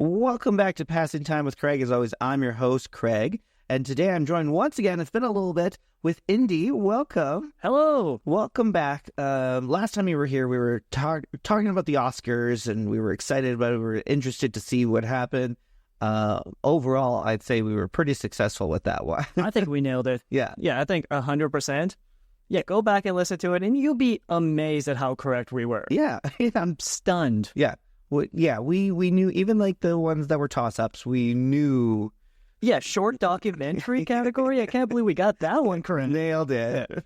Welcome back to Passing Time with Craig. As always, I'm your host, Craig. And today I'm joined once again, it's been a little bit, with Indy. Welcome. Hello. Welcome back. Last time you were here, we were talking about the Oscars, and we were excited about it. We were interested to see what happened. Overall, I'd say we were pretty successful with that one. I think we nailed it. Yeah. Yeah, I think 100%. Yeah, go back and listen to it, and you'll be amazed at how correct we were. Yeah. I'm stunned. Yeah. Well, yeah, we knew, even like the ones that were toss-ups, we knew. Yeah, short documentary category. I can't believe we got that one correct. Nailed it. Yeah.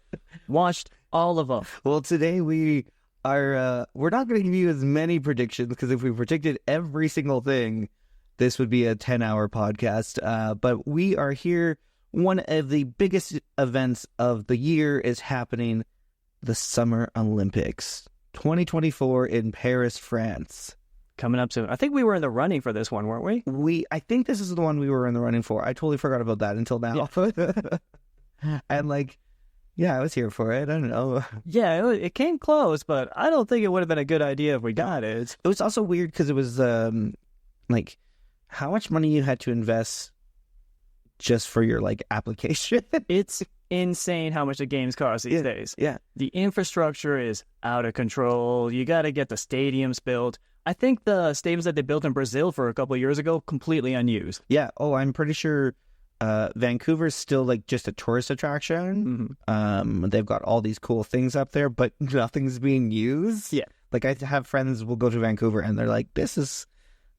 Watched all of them. Well, today we're not going to give you as many predictions, because if we predicted every single thing, this would be a 10-hour podcast. But we are here. One of the biggest events of the year is happening, the Summer Olympics 2024 in Paris, France. Coming up soon. I think we were in the running for this one, weren't we? I think this is the one we were in the running for. I totally forgot about that until now. Yeah. And yeah, I was here for it. I don't know. Yeah, it came close, but I don't think it would have been a good idea if we got it. It was also weird because it was how much money you had to invest just for your application. It's insane how much the games cost these days. Yeah. The infrastructure is out of control. You got to get the stadiums built. I think the stadiums that they built in Brazil for a couple of years ago, completely unused. Yeah. Oh, I'm pretty sure Vancouver's still just a tourist attraction. Mm-hmm. They've got all these cool things up there, but nothing's being used. Yeah. I have friends who will go to Vancouver and they're like, this is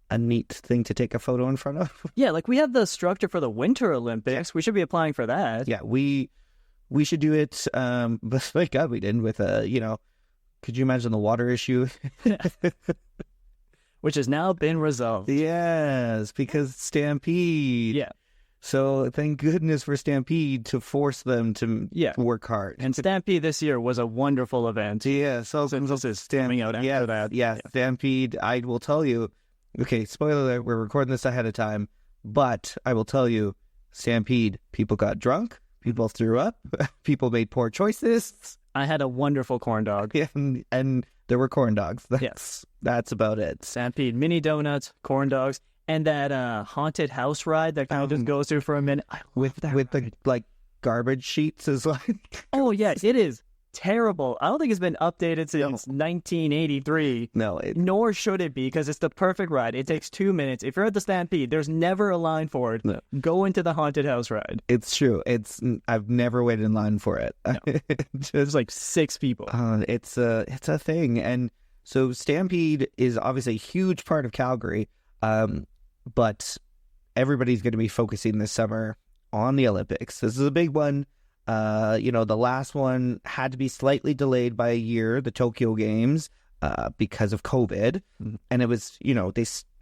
a neat thing to take a photo in front of. Yeah, we have the structure for the Winter Olympics. We should be applying for that. Yeah, we should do it. But thank God we didn't with could you imagine the water issue? Which has now been resolved. Yes, because Stampede. Yeah. So thank goodness for Stampede to force them to work hard. And Stampede this year was a wonderful event. Yeah, so this is coming out after that. Yeah, Stampede, I will tell you, okay, spoiler alert, we're recording this ahead of time, but I will tell you, Stampede, people got drunk, people threw up, people made poor choices. I had a wonderful corn dog. Yeah, and there were corn dogs. That's about it. Stampede, mini donuts, corn dogs, and that haunted house ride that kind of just goes through for a minute. With the garbage sheets is Oh yeah, it is terrible. I don't think it's been updated since 1983. No, nor should it be, because it's the perfect ride. It takes 2 minutes. If you're at the Stampede, there's never a line for it. No. Go into the haunted house ride. It's true. I've never waited in line for it. No. There's 6 people. It's a thing. And so Stampede is obviously a huge part of Calgary, but everybody's going to be focusing this summer on the Olympics. This is a big one. The last one had to be slightly delayed by a year, the Tokyo Games, because of COVID. Mm-hmm. And it was,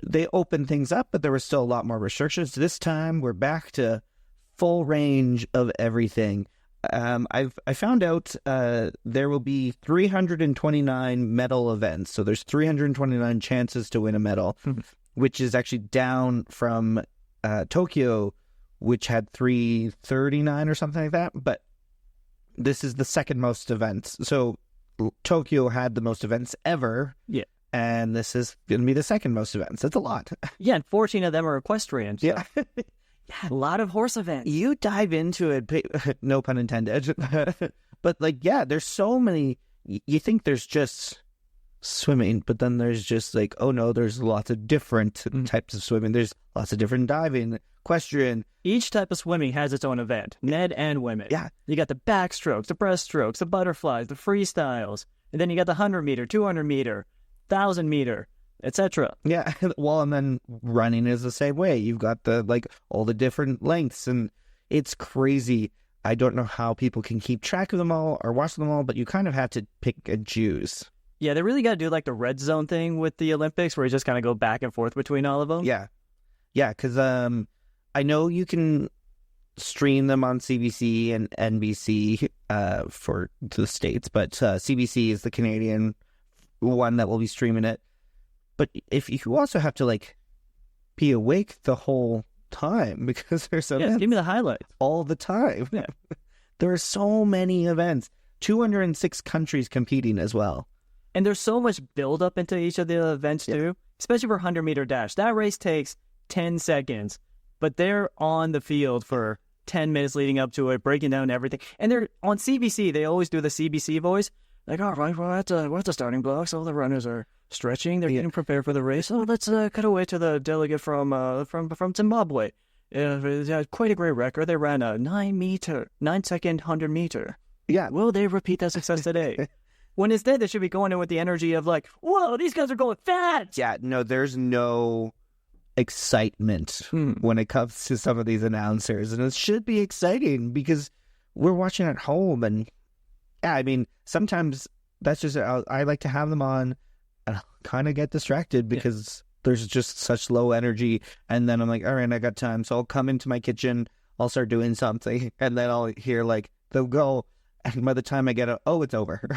they opened things up, but there was still a lot more restrictions. This time we're back to full range of everything. I found out there will be 329 medal events. So there's 329 chances to win a medal, which is actually down from Tokyo, which had 339 or something like that. But this is the second most events. So Tokyo had the most events ever. Yeah. And this is going to be the second most events. That's a lot. Yeah, and 14 of them are equestrian. So. Yeah. Yeah, a lot of horse events. You dive into it, no pun intended. But there's so many. You think there's just swimming, but then there's just oh no, there's lots of different types of swimming. There's lots of different diving, equestrian. Each type of swimming has its own event, men and women. Yeah. You got the backstrokes, the breaststrokes, the butterflies, the freestyles, and then you got the 100 meter, 200 meter, 1,000 meter, etc. Yeah, well, and then running is the same way. You've got the all the different lengths, and it's crazy. I don't know how people can keep track of them all or watch them all, but you kind of have to pick and choose. Yeah, they really got to do the red zone thing with the Olympics, where you just kind of go back and forth between all of them. Yeah, because I know you can stream them on CBC and NBC for the States, but CBC is the Canadian one that will be streaming it. But if you also have to be awake the whole time, because there's events give me the highlights all the time. Yeah. There are so many events, 206 countries competing as well. And there's so much build up into each of the events too. especially for 100-meter dash. That race takes 10 seconds, but they're on the field for 10 minutes leading up to it, breaking down everything. And they're on CBC. They always do the CBC voice. Like, all right, we're at the starting blocks. All the runners are stretching. They're getting prepared for the race. Oh, let's cut away to the delegate from Zimbabwe. Quite a great record. They ran a 9-second 100-meter. Yeah. Will they repeat that success today? When instead they should be going in with the energy of like, whoa, these guys are going fast. Yeah, no, there's no excitement when it comes to some of these announcers. And it should be exciting because we're watching at home. And yeah, I mean, sometimes that's just, I like to have them on and I'll kind of get distracted because there's just such low energy. And then I'm like, all right, I got time. So I'll come into my kitchen, I'll start doing something. And then I'll hear like, they'll go. And by the time I get it, oh, it's over.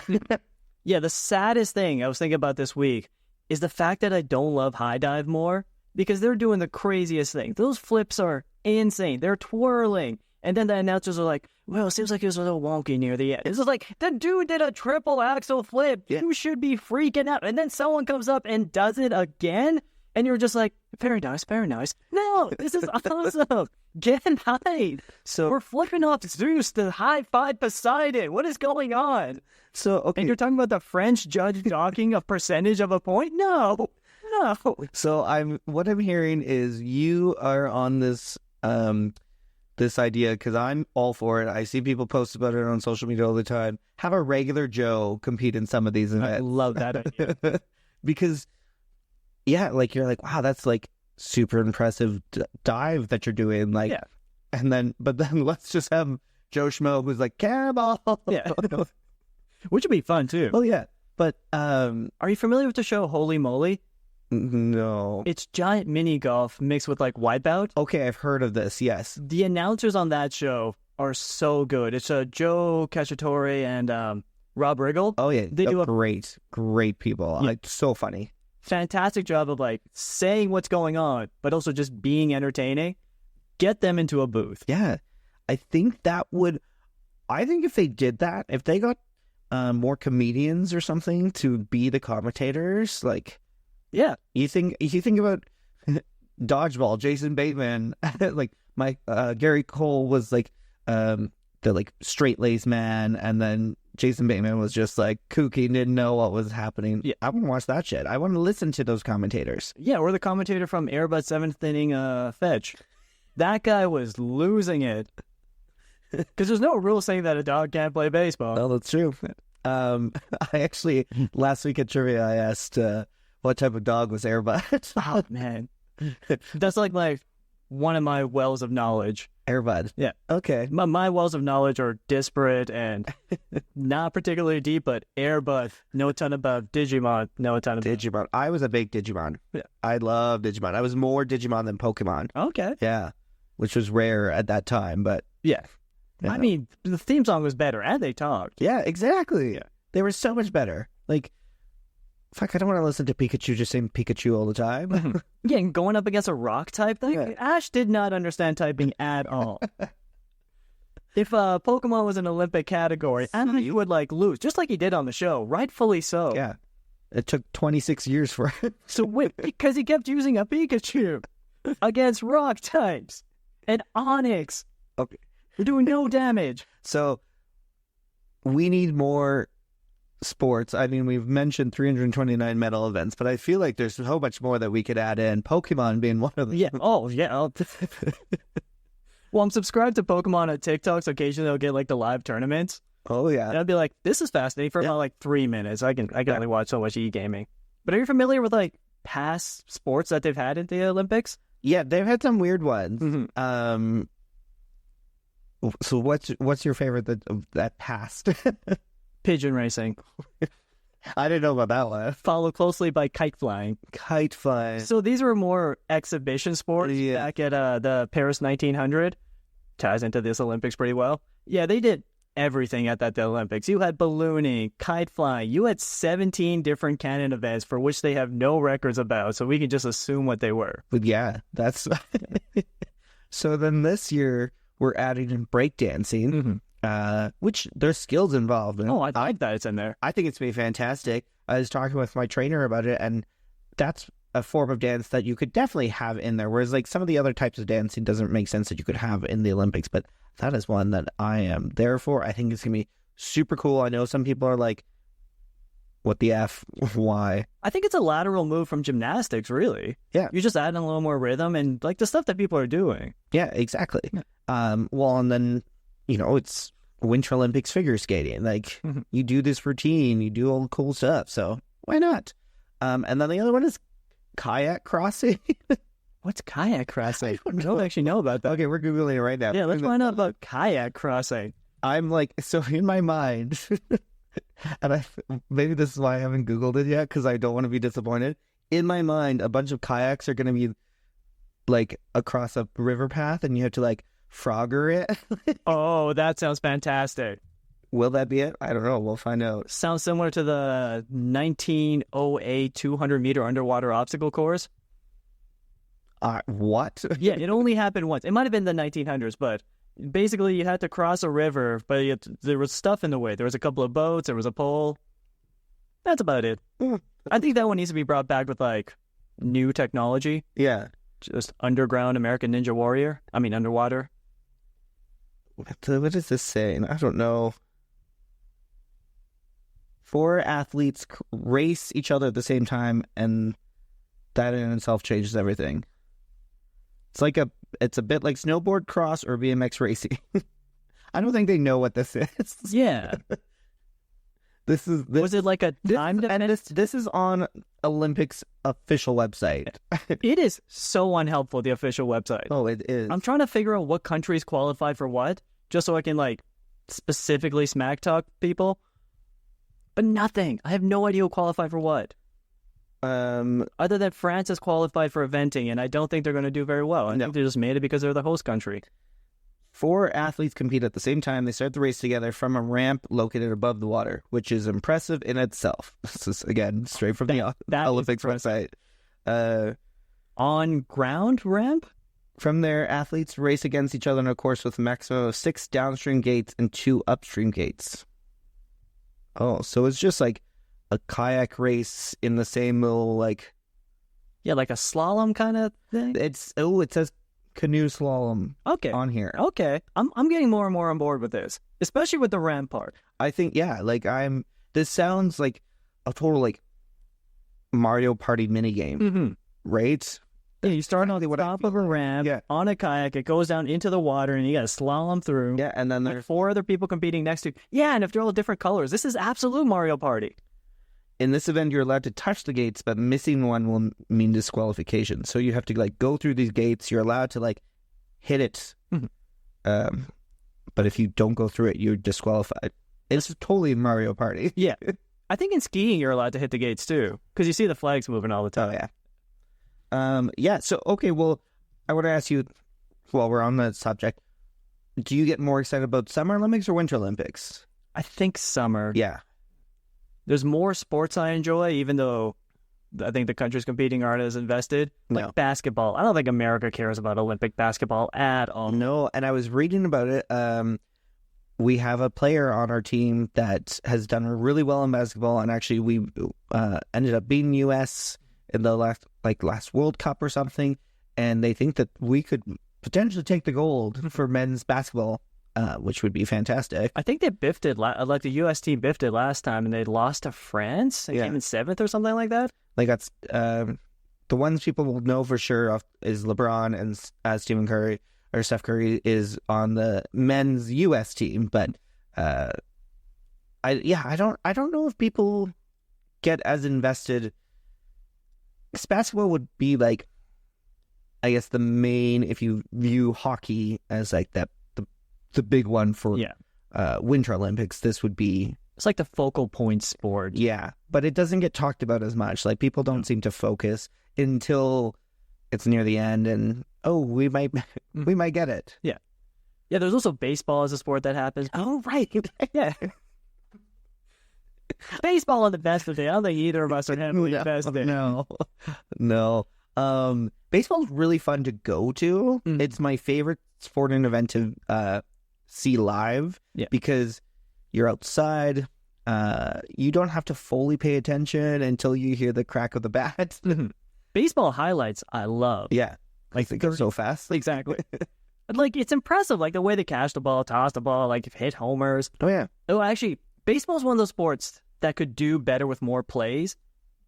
Yeah, the saddest thing I was thinking about this week is the fact that I don't love high dive more because they're doing the craziest thing. Those flips are insane. They're twirling. And then the announcers are like, well, it seems like it was a little wonky near the end. It's just like, the dude did a triple axel flip. Yeah. You should be freaking out. And then someone comes up and does it again. And you're just like, very nice, very nice. No, this is awesome. Get hyped. So we're flipping off Zeus to high five Poseidon. What is going on? So, okay. And you're talking about the French judge talking a percentage of a point? No. So what I'm hearing is you are on this this idea because I'm all for it. I see people post about it on social media all the time. Have a regular Joe compete in some of these events. I love that idea. Because yeah, like you're like, wow, that's like super impressive dive that you're doing. Like, yeah. But then let's just have Joe Schmo who's like, cannonball. Yeah. Which would be fun too. Well, yeah. But are you familiar with the show Holy Moly? No. It's giant mini golf mixed with like Wipeout. Okay, I've heard of this, yes. The announcers on that show are so good. It's Joe Cacciatore and Rob Riggle. Oh, yeah. They do great people. Yeah. Like, so funny. Fantastic job of like saying what's going on, but also just being entertaining. Get them into a booth. Yeah. I think if they did that, if they got more comedians or something to be the commentators, like, yeah, you think about dodgeball, Jason Bateman, like Gary Cole was like the like straight-laced man, and then Jason Bateman was just like kooky, didn't know what was happening. Yeah, I want to watch that shit. I want to listen to those commentators. Yeah, or the commentator from Airbud 7th Inning Fetch. That guy was losing it. Because there's no rule saying that a dog can't play baseball. Well, that's true. I actually, last week at trivia, I asked what type of dog was Airbud. Oh, man. That's like one of my wells of knowledge. Airbud. Yeah. Okay. My wells of knowledge are disparate and not particularly deep, but Airbud, know a ton about Digimon, know a ton about Digimon. I was a big Digimon. Yeah. I love Digimon. I was more Digimon than Pokemon. Okay. Yeah. Which was rare at that time, but... Yeah. I mean, the theme song was better, and they talked. Yeah, exactly. Yeah. They were so much better. Like, fuck, I don't want to listen to Pikachu just saying Pikachu all the time. Yeah, and going up against a rock type thing, yeah. Ash did not understand typing at all. If Pokemon was an Olympic category, Ash would, like, lose, just like he did on the show, rightfully so. Yeah. It took 26 years for it. So wait, because he kept using a Pikachu against rock types and Onix. Okay. We're doing no damage. So we need more sports. I mean, we've mentioned 329 medal events, but I feel like there's so much more that we could add in. Pokemon being one of them. Yeah. Oh, yeah. Well, I'm subscribed to Pokemon on TikTok, so occasionally I'll get like the live tournaments. Oh, yeah. And I'll be like, this is fascinating for about like 3 minutes. I can only watch so much e-gaming. But are you familiar with like past sports that they've had at the Olympics? Yeah, they've had some weird ones. Mm-hmm. So what's your favorite that passed? Pigeon racing. I didn't know about that one. Followed closely by kite flying. Kite flying. So these were more exhibition sports back at the Paris 1900. Ties into this Olympics pretty well. Yeah, they did everything at the Olympics. You had ballooning, kite flying. You had 17 different canon events for which they have no records about, so we can just assume what they were. But yeah, that's... So then this year... we're adding in breakdancing, which there's skills involved in. Oh, I like that it's in there. I think it's been fantastic. I was talking with my trainer about it, and that's a form of dance that you could definitely have in there. Whereas like some of the other types of dancing doesn't make sense that you could have in the Olympics. But that is one that I am there for. I think it's going to be super cool. I know some people are like, what the F? Why? I think it's a lateral move from gymnastics, really. Yeah. You just add in a little more rhythm and like the stuff that people are doing. Yeah, exactly. Yeah. Well, and then, it's Winter Olympics figure skating. Like, you do this routine, you do all the cool stuff. So why not? And then the other one is kayak crossing. What's kayak crossing? I don't actually know about that. Okay, we're Googling it right now. Yeah, let's find out about kayak crossing. I'm like, so in my mind, and maybe this is why I haven't Googled it yet, because I don't want to be disappointed. In my mind, a bunch of kayaks are going to be like across a river path, and you have to like Frogger it. Oh, that sounds fantastic. Will that be it? I don't know. We'll find out. Sounds similar to the 1908 200-meter underwater obstacle course. What? Yeah, it only happened once. It might have been the 1900s, but basically you had to cross a river, but there was stuff in the way. There was a couple of boats, there was a pole. That's about it. I think that one needs to be brought back with like new technology. Yeah. Just underground American Ninja Warrior. I mean, underwater. What is this saying? I don't know. 4 athletes race each other at the same time, and that in itself changes everything. It's a bit like snowboard cross or BMX racing. I don't think they know what this is. Yeah. Was it like a timed event? And this is on Olympics official website. It is so unhelpful, the official website. Oh, it is. I'm trying to figure out what countries qualify for what, just so I can like specifically smack talk people. But nothing. I have no idea who qualified for what. Other than France has qualified for eventing, and I don't think they're going to do very well. I think they just made it because they're the host country. 4 athletes compete at the same time. They start the race together from a ramp located above the water, which is impressive in itself. This is, again, straight from the Olympics website. On ground ramp? From there, athletes race against each other in a course with a maximum of 6 downstream gates and 2 upstream gates. Oh, so it's just like a kayak race in the same little, like... Yeah, like a slalom kind of thing? It says canoe slalom on here. Okay. I'm getting more and more on board with this, especially with the ramp part. I think, yeah, like this sounds like a total, like, Mario Party minigame, right? Yeah, you start on the top of a ramp on a kayak, it goes down into the water, and you got to slalom through. Yeah, and then there's 4 other people competing next to you. Yeah, and if they're all different colors, this is absolute Mario Party. In this event, you're allowed to touch the gates, but missing one will mean disqualification. So you have to like go through these gates. You're allowed to like hit it, but if you don't go through it, you're disqualified. It's totally Mario Party. Yeah, I think in skiing you're allowed to hit the gates too, because you see the flags moving all the time. Oh yeah. So okay, well, I want to ask you, while we're on that subject, do you get more excited about Summer Olympics or Winter Olympics? I think summer. Yeah. There's more sports I enjoy, even though I think the countries competing aren't as invested. Like basketball. I don't think America cares about Olympic basketball at all. No, and I was reading about it. We have a player on our team that has done really well in basketball, and actually we ended up beating U.S. in the last World Cup or something, and they think that we could potentially take the gold for men's basketball. Which would be fantastic. I think they biffed it, like the U.S. team biffed it last time, and they lost to France. They came in 7th or something like that. Like that's the ones people will know for sure is LeBron and Stephen Curry, or Steph Curry is on the men's U.S. team. But I don't know if people get as invested. Because basketball would be like, I guess the main, if you view hockey as like that. The big one for Winter Olympics, this would be... It's like the focal point sport. Yeah, but it doesn't get talked about as much. Like, people don't seem to focus until it's near the end and, we might get it. Yeah. Yeah, there's also baseball as a sport that happens. Oh, right. Yeah. Baseball on the best of it. I don't think either of us are heavily invested. No. Baseball's really fun to go to. It's my favorite sporting event to see live because you're outside. You don't have to fully pay attention until you hear the crack of the bat. Baseball highlights, I love. Yeah. Like they go so fast. Exactly. Like, it's impressive, like the way they catch the ball, toss the ball, like hit homers. Oh, yeah. Oh, actually, baseball is one of those sports that could do better with more plays,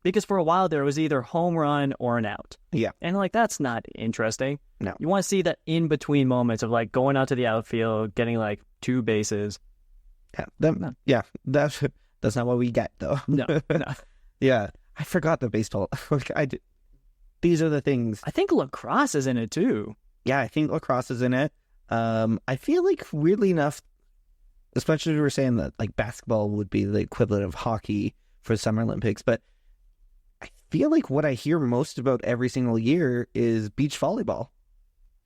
because for a while there was either home run or an out. Yeah. And like, that's not interesting. No. You want to see that in between moments of like going out to the outfield, getting like 2 bases. Yeah. That's not what we get, though. No. Yeah. I forgot the baseball. These are the things. I think lacrosse is in it too. Yeah, I think lacrosse is in it. I feel like, weirdly enough, especially if we were saying that like basketball would be the equivalent of hockey for Summer Olympics, but I feel like what I hear most about every single year is beach volleyball.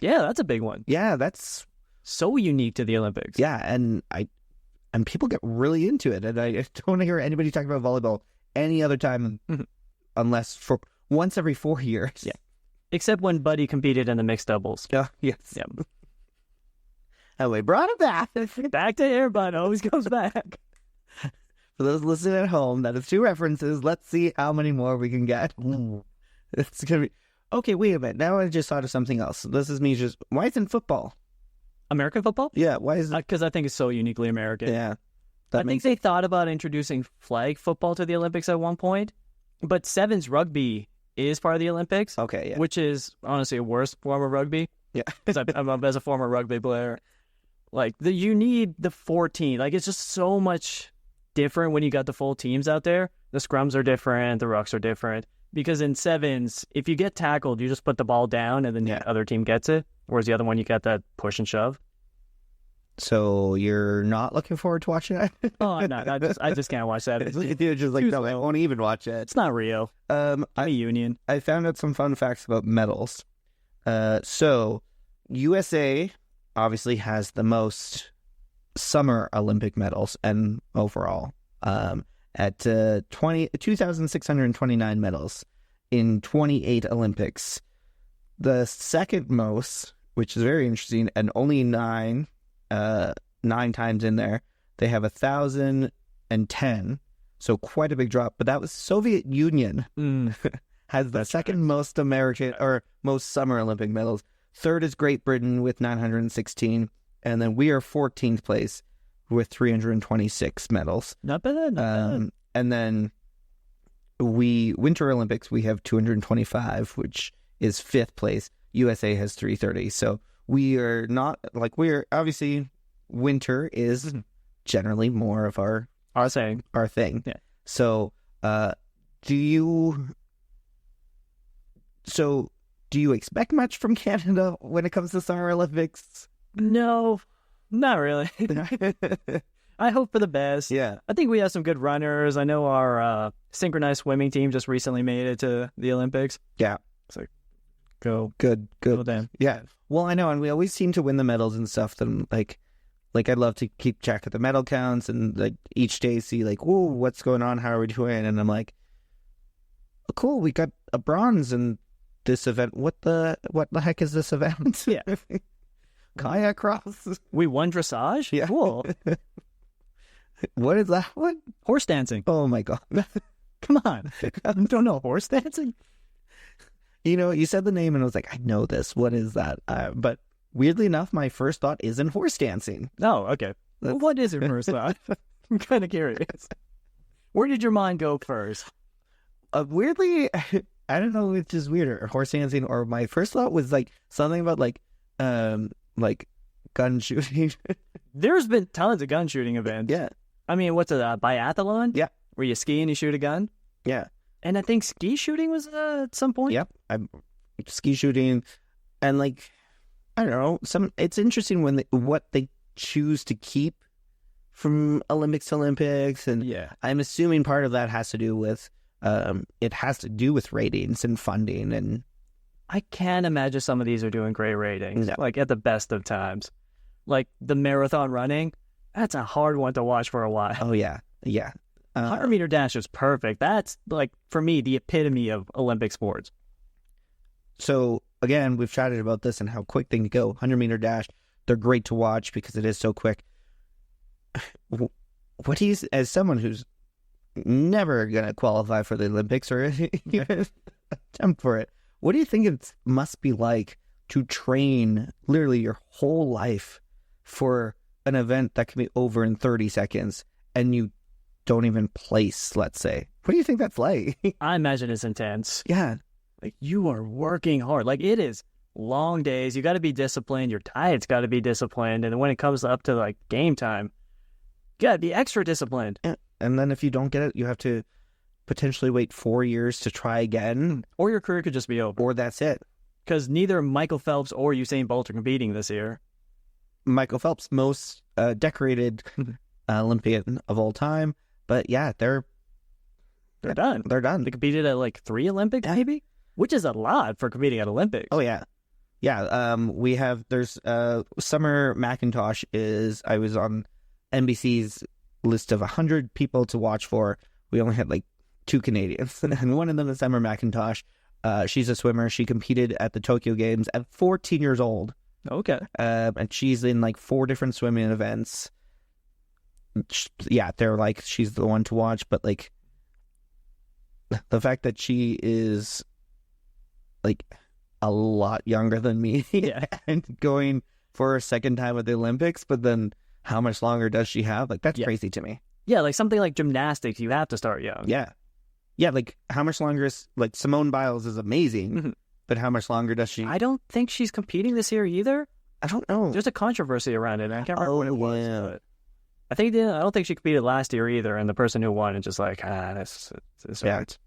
Yeah, that's a big one. Yeah, that's so unique to the Olympics. Yeah, and people get really into it, and I don't hear anybody talk about volleyball any other time unless for once every 4 years. Yeah. Except when Buddy competed in the mixed doubles. Yes. Yeah. And we brought it back. Back to air, Bud. Always comes back. For those listening at home, that is 2 references. Let's see how many more we can get. It's going to be... Okay, wait a minute. Now I just thought of something else. This is me just... Why isn't football? American football? Yeah, why is it... Because I think it's so uniquely American. Yeah. I think they thought about introducing flag football to the Olympics at one point, but sevens rugby is part of the Olympics. Okay, yeah. Which is honestly a worse form of rugby. Yeah. Because I'm as a former rugby player. Like, you need the 14. Like, it's just so much different when you got the full teams out there. The scrums are different. The rucks are different. Because in sevens, if you get tackled, you just put the ball down and then the other team gets it. Whereas the other one, you got that push and shove. So you're not looking forward to watching it? Oh, I'm not. I just can't watch that. You're just like, no, I won't even watch it. It's not real. I'm a union. I found out some fun facts about medals. So USA obviously has the most summer Olympic medals and overall at 2,629 medals in 28 Olympics. The second most, which is very interesting, and only 9 times in there, they have 1,010, so quite a big drop. But that was Soviet Union has the second most American or most Summer Olympic medals. Third is Great Britain with 916, and then we are 14th place with 326 medals. Not bad. And then Winter Olympics, we have 225, which is 5th place. USA has 330. So we are not like, we're obviously, winter is generally more of our thing. Yeah. So do you expect much from Canada when it comes to Summer Olympics? No, not really. I hope for the best. Yeah. I think we have some good runners. I know our synchronized swimming team just recently made it to the Olympics. Yeah. So go. Good. Well then. Yeah. Well, I know, and we always seem to win the medals and stuff. Then like I'd love to keep track of the medal counts and like each day see like, whoa, what's going on? How are we doing? And I'm like, oh, cool, we got a bronze in this event. What the heck is this event? Yeah. Kayak cross. We won dressage? Yeah. Cool. What is that? What? Horse dancing. Oh my God. Come on. I don't know horse dancing? You know, you said the name and I was like, I know this. What is that? But weirdly enough, my first thought isn't horse dancing. Oh, okay. Well, what is your first thought? I'm kind of curious. Where did your mind go first? Weirdly, I don't know which is weirder, horse dancing or my first thought was like something about like gun shooting. There's been tons of gun shooting events. Yeah. I mean, what's a biathlon? Yeah. Where you ski and you shoot a gun? Yeah. And I think ski shooting was at some point. Yep. I'm ski shooting and like, I don't know, it's interesting when what they choose to keep from Olympics to Olympics. And yeah, I'm assuming part of that has to do with, ratings and funding. And I can't imagine some of these are doing great ratings, like at the best of times. Like the marathon running, that's a hard one to watch for a while. Oh, yeah. Yeah. 100-meter dash is perfect. That's, like, for me, the epitome of Olympic sports. So, again, we've chatted about this and how quick they can go. 100-meter dash, they're great to watch because it is so quick. What do you, as someone who's never gonna qualify for the Olympics or even attempt for it. What do you think it must be like to train literally your whole life for an event that can be over in 30 seconds and you don't even place, let's say? What do you think that's like? I imagine it's intense. Yeah. Like, you are working hard. Like, it is long days. You got to be disciplined. Your diet's got to be disciplined. And when it comes up to, like, game time, you got to be extra disciplined. Yeah. And then if you don't get it, you have to potentially wait 4 years to try again. Or your career could just be over. Or that's it. Because neither Michael Phelps or Usain Bolt are competing this year. Michael Phelps, most decorated Olympian of all time. But yeah, they're done. They're done. They competed at like 3 Olympics, maybe? Which is a lot for competing at Olympics. Oh, yeah. Yeah, there's Summer McIntosh I was on NBC's list of 100 people to watch for. We only had like 2 Canadians, and one of them is Summer McIntosh. She's a swimmer. She competed at the Tokyo Games at 14 years old. Okay. And she's in like 4 different swimming events. Yeah, they're like, she's the one to watch, but like the fact that she is like a lot younger than me and going for her second time at the Olympics, but then how much longer does she have? Like, that's crazy to me. Yeah, like something like gymnastics, you have to start young. Yeah. Yeah, like how much longer is, like, Simone Biles is amazing, but how much longer does she? I don't think she's competing this year either. I don't know. There's a controversy around it. I can't remember what it was. Yeah. But I don't think she competed last year either, and the person who won is just like, this hurts.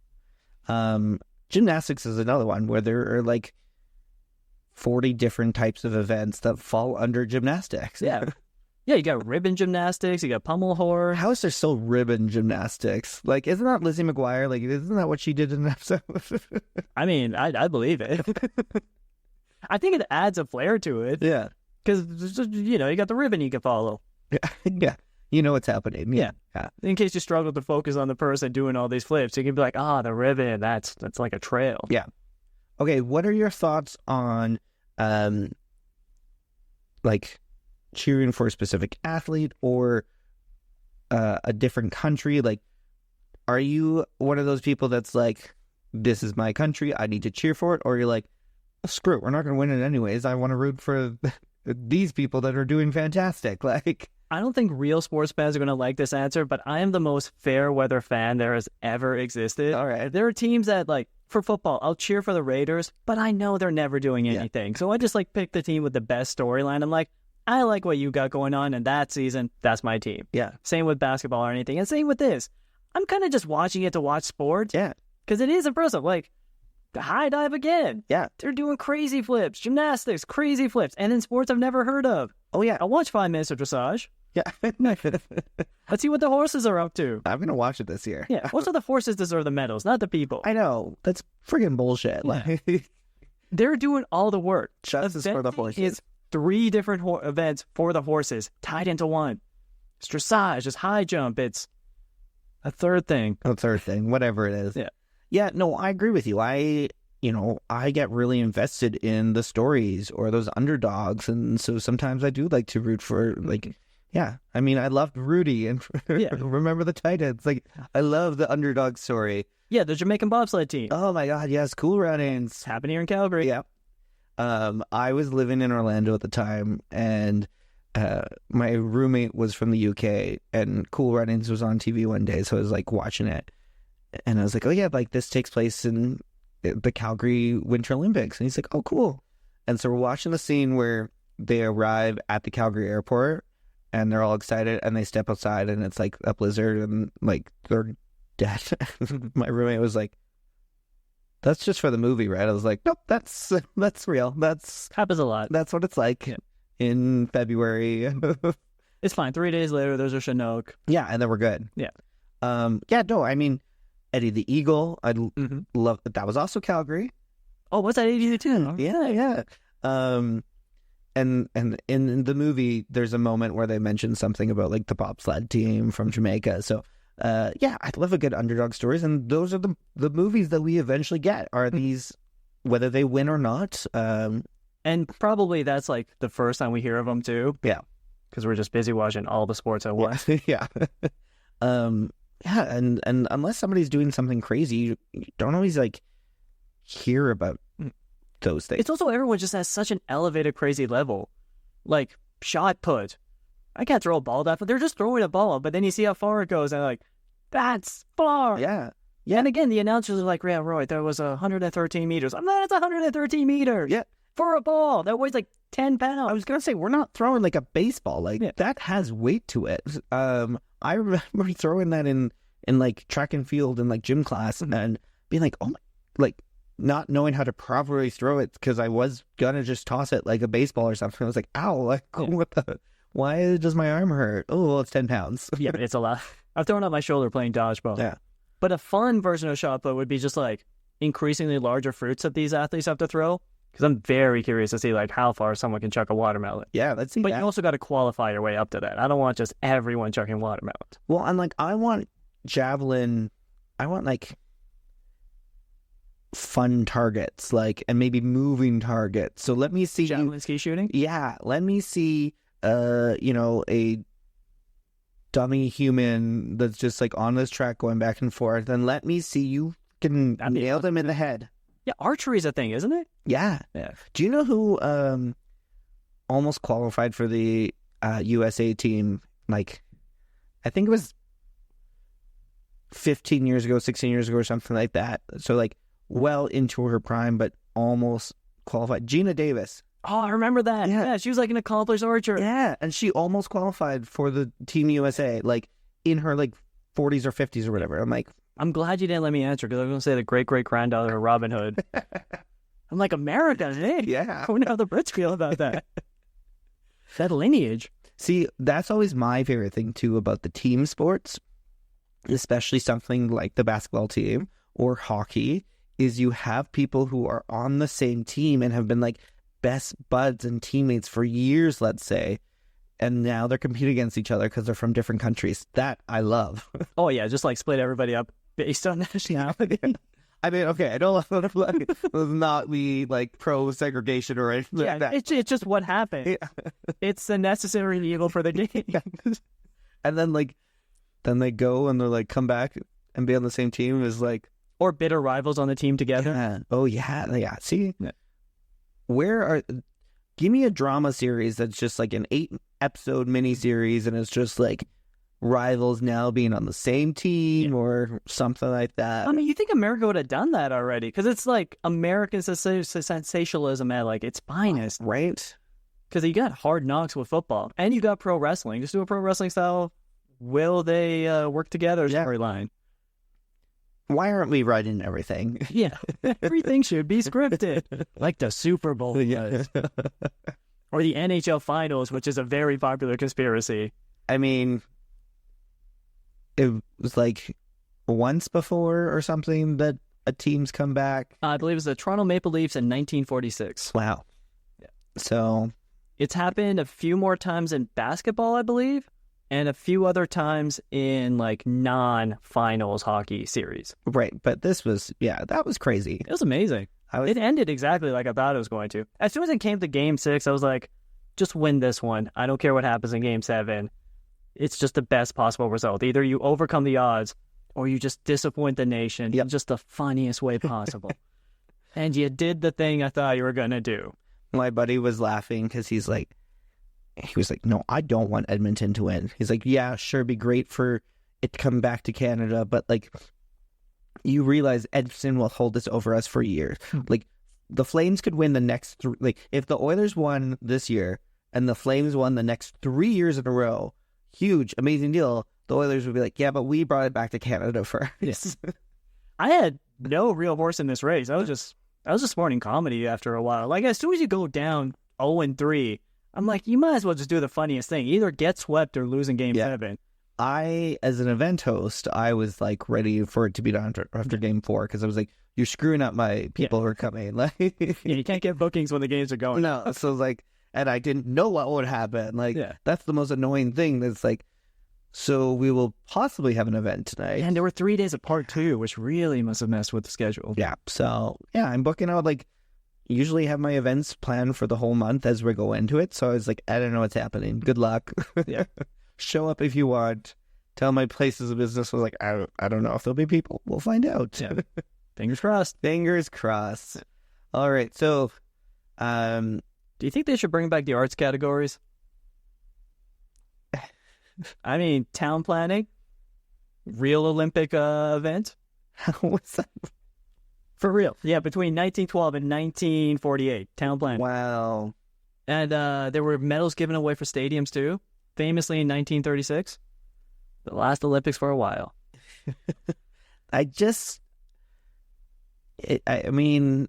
Gymnastics is another one where there are like 40 different types of events that fall under gymnastics. Yeah. Yeah, you got ribbon gymnastics, you got pommel horse. How is there still ribbon gymnastics? Like, isn't that Lizzie McGuire? Like, isn't that what she did in an episode? I mean, I believe it. I think it adds a flair to it. Yeah. Because, you got the ribbon you can follow. Yeah. You know what's happening. Yeah. In case you struggle to focus on the person doing all these flips, you can be like, the ribbon, that's like a trail. Yeah. Okay, what are your thoughts on, like, cheering for a specific athlete or a different country? Like, are you one of those people that's like, this is my country, I need to cheer for it? Or you're like, screw it, we're not going to win it anyways, I want to root for these people that are doing fantastic? Like, I don't think real sports fans are going to like this answer, but I am the most fair weather fan there has ever existed. All right. There are teams that, like, for football, I'll cheer for the Raiders, but I know they're never doing anything. Yeah. So I just, like, pick the team with the best storyline. I'm like, I like what you got going on, and that season, that's my team. Yeah. Same with basketball or anything, and same with this. I'm kind of just watching it to watch sports. Yeah. Because it is impressive. Like, the high dive again. Yeah. They're doing crazy flips, gymnastics, crazy flips, and in sports I've never heard of. Oh, yeah. I'll watch 5 minutes of dressage. Yeah. Let's see what the horses are up to. I'm going to watch it this year. Yeah. Also, the horses deserve the medals, not the people. I know. That's friggin' bullshit. Yeah. Like, they're doing all the work. Justice for the horses. It's 3 different events for the horses tied into one. It's dressage, it's high jump, it's a third thing. Whatever it is. Yeah. Yeah, no, I agree with you. I get really invested in the stories or those underdogs, and so sometimes I do like to root for, like, yeah. I mean, I loved Rudy and Remember the Titans. Like, I love the underdog story. Yeah, the Jamaican bobsled team. Oh my God, yes, Cool Runnings. Happened here in Calgary. Yeah. I was living in Orlando at the time, and my roommate was from the UK, and Cool Runnings was on TV one day, so I was like watching it, and I was like, oh yeah, like this takes place in the Calgary Winter Olympics, and he's like, oh cool. And so we're watching the scene where they arrive at the Calgary airport, and they're all excited, and they step outside, and it's like a blizzard, and like they're dead. My roommate was like, that's just for the movie, right? I was like, nope, that's real. That's happens a lot. That's what it's like in February. It's fine. 3 days later, there's a Chinook. Yeah, and then we're good. Yeah. No, I mean, Eddie the Eagle, I love that. Was also Calgary. Oh, what's that, 82? Yeah. And in the movie, there's a moment where they mention something about like the bobsled team from Jamaica. So, yeah, I love a good underdog stories, and those are the movies that we eventually get. Are these, whether they win or not? And probably that's like the first time we hear of them too. Yeah, because we're just busy watching all the sports at once. Yeah. Yeah, and unless somebody's doing something crazy, you don't always like hear about those things. It's also everyone just has such an elevated, crazy level. Like, shot put. I can't throw a ball that far. They're just throwing a ball, but then you see how far it goes, and like, that's far. Yeah. And again, the announcers are like, yeah, Roy, there was 113 meters. I'm like, that's 113 meters. Yeah. For a ball. That weighs like 10 pounds. I was going to say, we're not throwing like a baseball. Like, that has weight to it. I remember throwing that in like track and field and like gym class and being like, oh my, like not knowing how to properly throw it because I was going to just toss it like a baseball or something. I was like, ow, like, what the, why does my arm hurt? Oh, well, it's 10 pounds. Yeah, it's a lot. I've thrown out my shoulder playing dodgeball. Yeah. But a fun version of shot put would be just like increasingly larger fruits that these athletes have to throw. Because I'm very curious to see like how far someone can chuck a watermelon. Yeah, let's see. But that. you also got to qualify your way up to that. I don't want just everyone chucking watermelons. Well, I'm like, I want javelin. I want like fun targets, like, and maybe moving targets. So let me see. Javelin ski shooting? Yeah, let me see. A dummy human that's just like on this track going back and forth, and let me see you can nail them in the head. Yeah, archery is a thing, isn't it? Yeah. Do you know who almost qualified for the USA team? Like, I think it was 15 years ago, 16 years ago, or something like that. So like well into her prime, but almost qualified. Gina Davis. Oh, I remember that. Yeah, she was like an accomplished archer. Yeah, and she almost qualified for the Team USA, like in her like 40s or 50s or whatever. I'm like, I'm glad you didn't let me answer because I was going to say the great-great-granddaughter of Robin Hood. I'm like, America, hey? Yeah. I wonder how the Brits feel about that. That lineage. See, that's always my favorite thing, too, about the team sports, especially something like the basketball team or hockey, is you have people who are on the same team and have been like best buds and teammates for years, let's say, and now they're competing against each other because they're from different countries. That I love. Oh, yeah, just like split everybody up based on nationality. I mean, okay, I don't like, let's not be like pro segregation or anything like that. It's just what happened. Yeah. It's a necessary evil for the game. Yeah. And then then they go and they're like come back and be on the same team as like, or bitter rivals on the team together. Yeah. Oh yeah. See, give me a drama series that's just like an 8-episode miniseries and it's just like rivals now being on the same team or something like that. I mean, you think America would have done that already? Because it's like American sensationalism at like its finest. Right? Because you got Hard Knocks with football and you got pro wrestling. Just do a pro wrestling style. Will they work together storyline? Why aren't we writing everything? Yeah, everything should be scripted. Like the Super Bowl was. Or the NHL Finals, which is a very popular conspiracy. I mean, it was like once before or something that a team's come back. I believe it was the Toronto Maple Leafs in 1946. Wow. Yeah. So it's happened a few more times in basketball, I believe, and a few other times in like non-finals hockey series. Right. But this was, that was crazy. It was amazing. It ended exactly like I thought it was going to. As soon as it came to Game 6, I was like, just win this one. I don't care what happens in Game 7. It's just the best possible result. Either you overcome the odds or you just disappoint the nation in just the funniest way possible. And you did the thing I thought you were going to do. My buddy was laughing because he was like, no, I don't want Edmonton to win. He's like, yeah, sure, it'd be great for it to come back to Canada, but like, you realize Edmonton will hold this over us for years. Like, the Flames could win the next if the Oilers won this year and the Flames won the next 3 years in a row, huge, amazing deal. The Oilers would be like, yeah, but we brought it back to Canada first. Yes. I had no real horse in this race. I was just morning comedy after a while. Like, as soon as you go down 0-3, I'm like, you might as well just do the funniest thing. Either get swept or lose in Game 7. I, as an event host, I was like ready for it to be done after Game 4 because I was like, you're screwing up my people who are coming. Like, you can't get bookings when the games are going. No, so like, and I didn't know what would happen. Like, that's the most annoying thing. That's like, so we will possibly have an event tonight. And there were 3 days apart too, which really must have messed with the schedule. Yeah. So I'm booking out like. Usually have my events planned for the whole month as we go into it. So I was like, I don't know what's happening. Good luck. Show up if you want. tell my places of business was like, I don't know if there'll be people. We'll find out. Yeah. Fingers crossed. Fingers crossed. All right. So, do you think they should bring back the arts categories? I mean, town planning, real Olympic event. what's that? For real. Yeah, between 1912 and 1948, town planning. Wow. And there were medals given away for stadiums, too. Famously in 1936. The last Olympics for a while. I mean,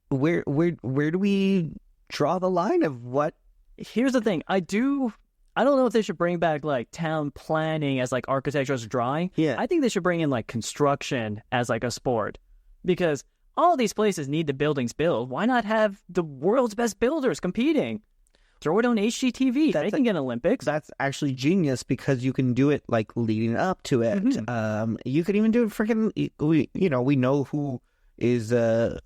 where do we draw the line of what? Here's the thing. I don't know if they should bring back, like, town planning as, like, architecture as drawing. Yeah. I think they should bring in, like, construction as, like, a sport. Because all these places need the buildings built. Why not have the world's best builders competing? Throw it on HGTV. They can get Olympics. That's actually genius because you can do it like leading up to it. You could even do it freaking. We know who is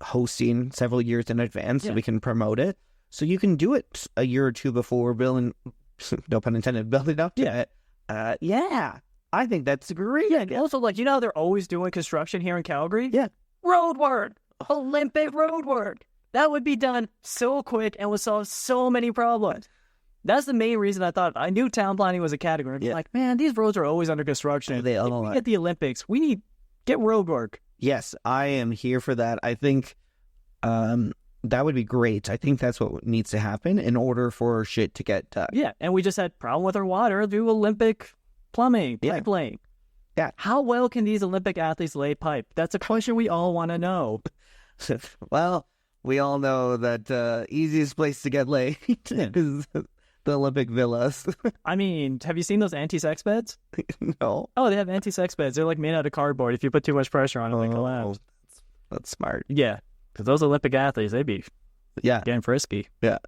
hosting several years in advance, so we can promote it. So you can do it a year or two before building. No pun intended. Building up to it. Yeah, I think that's great. Yeah, and also, like, how they're always doing construction here in Calgary? Yeah. Road work. Olympic road work. That would be done so quick and would solve so many problems. That's the main reason I knew town planning was a category. I'd be like, man, these roads are always under construction. They if we get the Olympics, we need get road work. Yes, I am here for that. I think that would be great. I think that's what needs to happen in order for shit to get done. Yeah, and we just had problem with our water. Do Olympic plumbing, pipe laying. Yeah. How well can these Olympic athletes lay pipe? That's a question we all want to know. Well, we all know that easiest place to get laid is the Olympic villas. I mean, have you seen those anti-sex beds? No. Oh, they have anti-sex beds. They're like made out of cardboard. If you put too much pressure on it, they collapse. That's smart. Yeah, because those Olympic athletes, they'd be getting frisky. Yeah,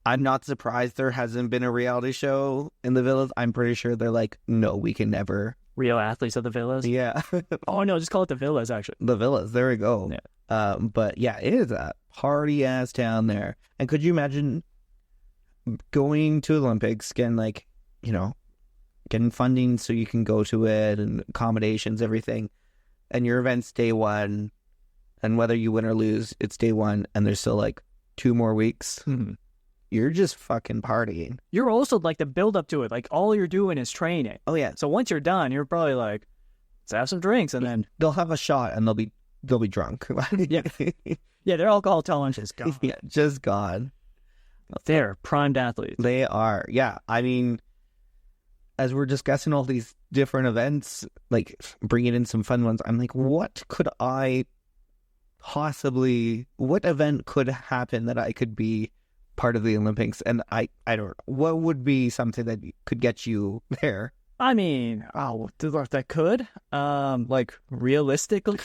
I'm not surprised there hasn't been a reality show in the villas. I'm pretty sure they're like, no, we can never. Real athletes of the villas? Yeah. Oh, no, just call it the villas, actually. The villas, there we go. Yeah. But yeah, it is a party-ass town there. And could you imagine going to Olympics, getting funding so you can go to it and accommodations, everything, and your event's day one, and whether you win or lose, it's day one, and there's still like 2 more weeks. Mm-hmm. You're just fucking partying. You're also like the build up to it. Like all you're doing is training. Oh yeah. So once you're done, you're probably like, let's have some drinks, and then they'll have a shot and they'll be drunk. Yeah. Yeah, their alcohol tolerance is gone. Yeah, just gone. They're primed athletes. They are. Yeah. I mean, as we're discussing all these different events, like bringing in some fun ones, I'm like, what event could happen that I could be part of the Olympics? And I don't know, what would be something that could get you there? I mean, that could, like, realistically.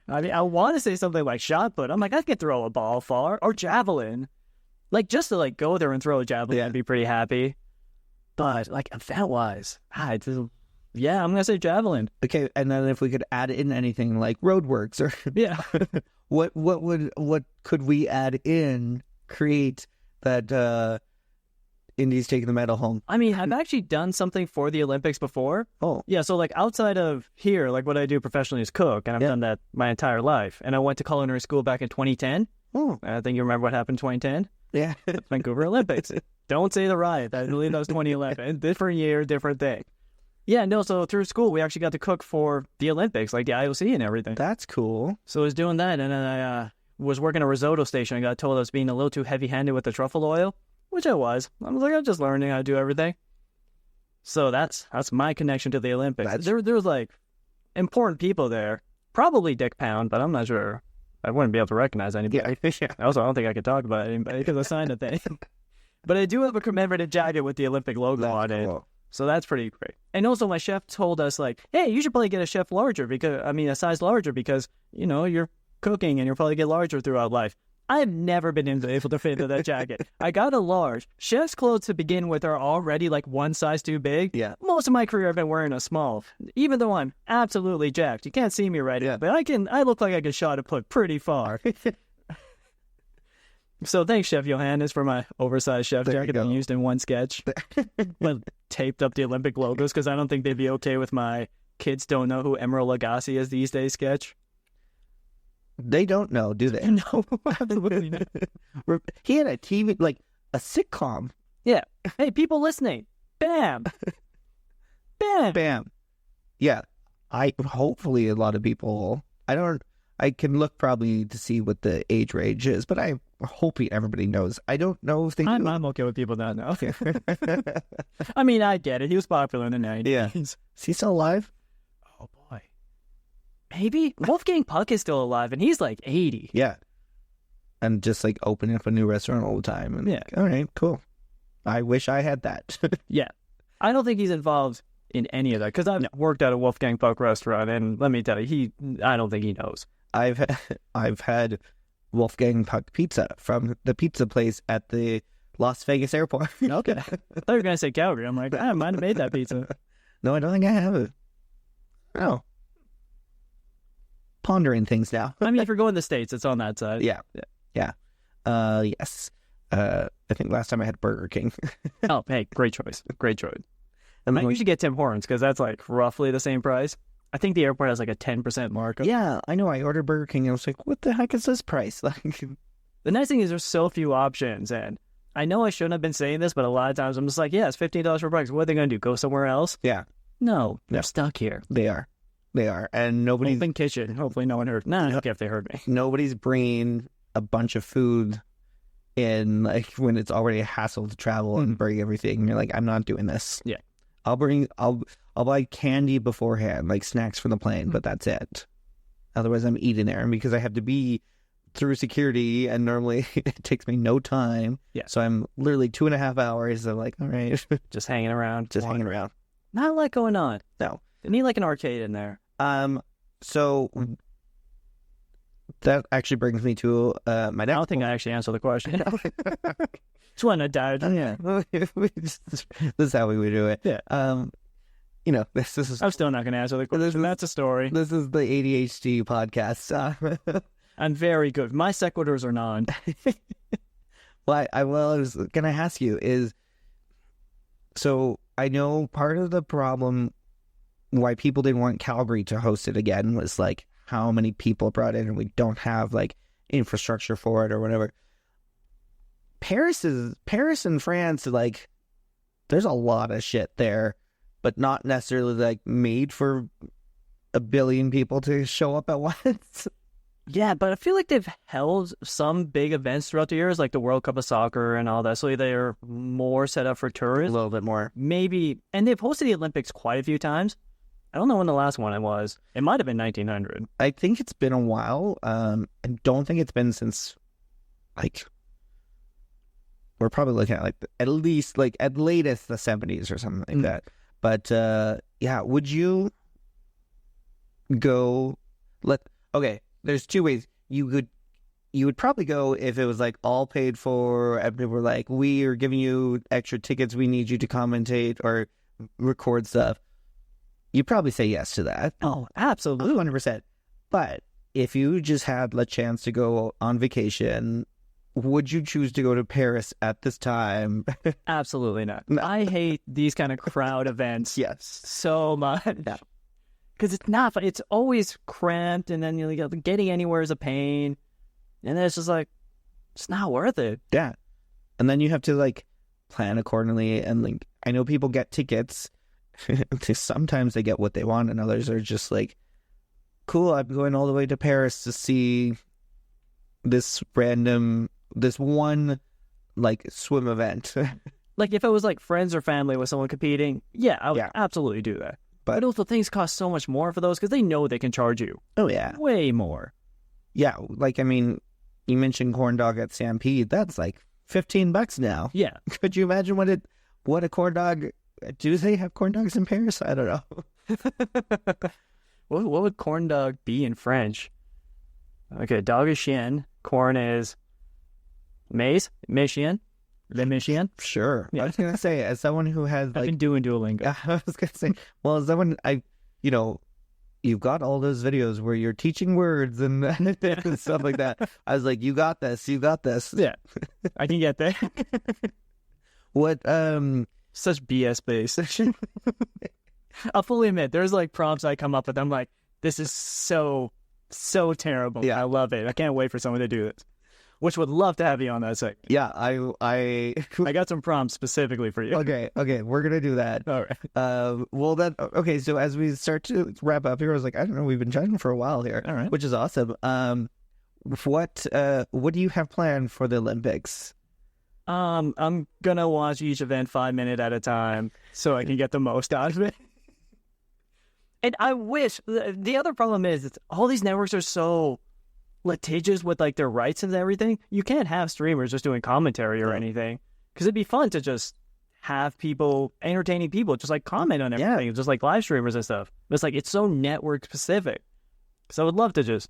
I mean, I want to say something like shot put. I'm like, I could throw a ball far, or javelin. Like, just to, like, go there and throw a javelin, I'd be pretty happy. But, like, event-wise, I'm going to say javelin. Okay, and then if we could add in anything like roadworks or... Yeah. What could we add in, create that Indy's taking the medal home? I mean, I've actually done something for the Olympics before. Oh. Yeah, so like outside of here, like what I do professionally is cook, and I've done that my entire life. And I went to culinary school back in 2010. Oh. I think you remember what happened in 2010? Yeah. Vancouver Olympics. Don't say the riot. I believe that was 2011. Different year, different thing. Yeah, no, so through school, we actually got to cook for the Olympics, like the IOC and everything. That's cool. So I was doing that, and then I was working a risotto station. I got told I was being a little too heavy-handed with the truffle oil, which I was. I was like, I'm just learning how to do everything. So that's my connection to the Olympics. There was, like, important people there. Probably Dick Pound, but I'm not sure. I wouldn't be able to recognize anybody. Yeah. Also, I don't think I could talk about anybody because I signed a thing. But I do have a commemorative jacket with the Olympic logo on it. Cool. So that's pretty great. And also my chef told us, like, hey, you should probably get a size larger because, you know, you're cooking and you'll probably get larger throughout life. I've never been able to fit into that jacket. I got a large. Chef's clothes to begin with are already like one size too big. Yeah. Most of my career I've been wearing a small, even though I'm absolutely jacked. You can't see me right now, but I look like I can shot a put pretty far. So thanks, Chef Johannes, for my oversized chef There you jacket I go. used in one sketch. But taped up the Olympic logos because I don't think they'd be okay with my kids don't know who Emeril Lagasse is these days sketch. They don't know, do they? No, absolutely not. He had a TV, like a sitcom. Yeah. Hey, people listening. Bam. Bam. Bam. Yeah. Hopefully a lot of people, I can look probably to see what the age range is, but I'm hoping everybody knows. I don't know if they do. I'm okay with people not know. I mean, I get it. He was popular in the 90s. Yeah. Is he still alive? Oh, boy. Maybe. Wolfgang Puck is still alive, and he's like 80. Yeah. And just like opening up a new restaurant all the time. And Yeah. all right, cool. I wish I had that. Yeah. I don't think he's involved in any of that because I've worked at a Wolfgang Puck restaurant, and let me tell you, I don't think he knows. I've had Wolfgang Puck pizza from the pizza place at the Las Vegas airport. Okay. I thought you were going to say Calgary. I'm like, I might have made that pizza. No, I don't think I have it. No. Pondering things now. I mean, if you're going to the States, it's on that side. Yeah. Yes. I think last time I had Burger King. Oh, hey, great choice. Great choice. And You should get Tim Hortons because that's like roughly the same price. I think the airport has like a 10% markup. yeah, I know. I ordered Burger King and I was like, what the heck is this price? Like, The nice thing is there's so few options, and I know I shouldn't have been saying this, but a lot of times I'm just like, yeah, it's $15 for breakfast. What are they going to do? Go somewhere else? yeah, No, they're Yeah. stuck here. they are. And nobody's Open kitchen. Hopefully no one heard. Nah, okay if they heard me. nobody's bringing a bunch of food in, like, when it's already a hassle to travel and bring everything. You're like, I'm not doing this. Yeah. I'll buy candy beforehand, like snacks for the plane, but that's it. Otherwise, I'm eating there, and because I have to be through security, and normally it takes me no time. Yeah. So I'm literally 2.5 hours. I'm like, all right, Just hanging around. just hanging around. Not a lot going on. No. They need like an arcade in there. So that actually brings me to my I next. don't think I actually answered the question. Just want to die. Oh, yeah. This is how we would do it. Yeah. This is I'm still not going to answer the question. That's a story. this is the ADHD podcast. I'm very good. My sequiturs are none. Well, I was gonna ask you is, so I know part of the problem why people didn't want Calgary to host it again was like how many people brought in, and we don't have like infrastructure for it or whatever. Paris and France, like, there's a lot of shit there, but not necessarily like made for 1 billion people to show up at once. Yeah, but I feel like they've held some big events throughout the years, like the World Cup of Soccer and all that. So they're more set up for A tourists. little bit more. Maybe. And they've hosted the Olympics quite a few times. I don't know when the last one it was. It might have been 1900. I think it's been a while. I don't think it's been since, like, we're probably looking at like at latest the 70s or something like that. But yeah, would you go? Okay, there's two ways you would probably go if it was like all paid for, and people were like, we are giving you extra tickets, we need you to commentate or record stuff. You'd probably say yes to that. Oh, absolutely. 100%. But if you just had the chance to go on vacation, would you choose to go to Paris at this time? Absolutely not. No. I hate these kind of crowd events Yes. so much. Yeah. Because it's not fun. It's always cramped, and then getting anywhere is a pain. And then it's just like, it's not worth it. Yeah. And then you have to like plan accordingly. And like, I know people get tickets. Sometimes they get what they want, and others are just like, cool, I'm going all the way to Paris to see this one like swim event. Like if it was like friends or family with someone competing, yeah, I would Yeah. absolutely do that. But- But also things cost so much more for those because they know they can charge you Oh yeah. way more. Yeah, like, I mean, you mentioned corn dog at Stampede. That's like $15 now. Yeah. Could you imagine what a corn dog? Do they have corn dogs in Paris? I don't know. What would corn dog be in French? Okay, dog is chien. Corn is maize. Chien. Le chien. Sure. Yeah. I was gonna say, as someone who has I've like, been doing Duolingo. I was gonna say, well, as someone you've got all those videos where you're teaching words and, and stuff like that. I was like, you got this. Yeah, I can get there. What, Such BS based. I'll fully admit, there's like prompts I come up with. I'm like, this is so terrible. Yeah. I love it. I can't wait for someone to do this. Which would love to have you on that segment. yeah, I I got some prompts specifically for you. okay, we're going to do that. All right. Well, then, okay, so as we start to wrap up here, I was like, I don't know, we've been chatting for a while here, All right. which is awesome. What do you have planned for the Olympics? I'm gonna watch each event 5 minutes at a time so I can get the most out of it. And I wish the other problem is all these networks are so litigious with like their rights and everything. You can't have streamers just doing commentary or anything because it'd be fun to just have people entertaining people just like comment on everything, just like live streamers and stuff. But it's like it's so network specific. So I would love to just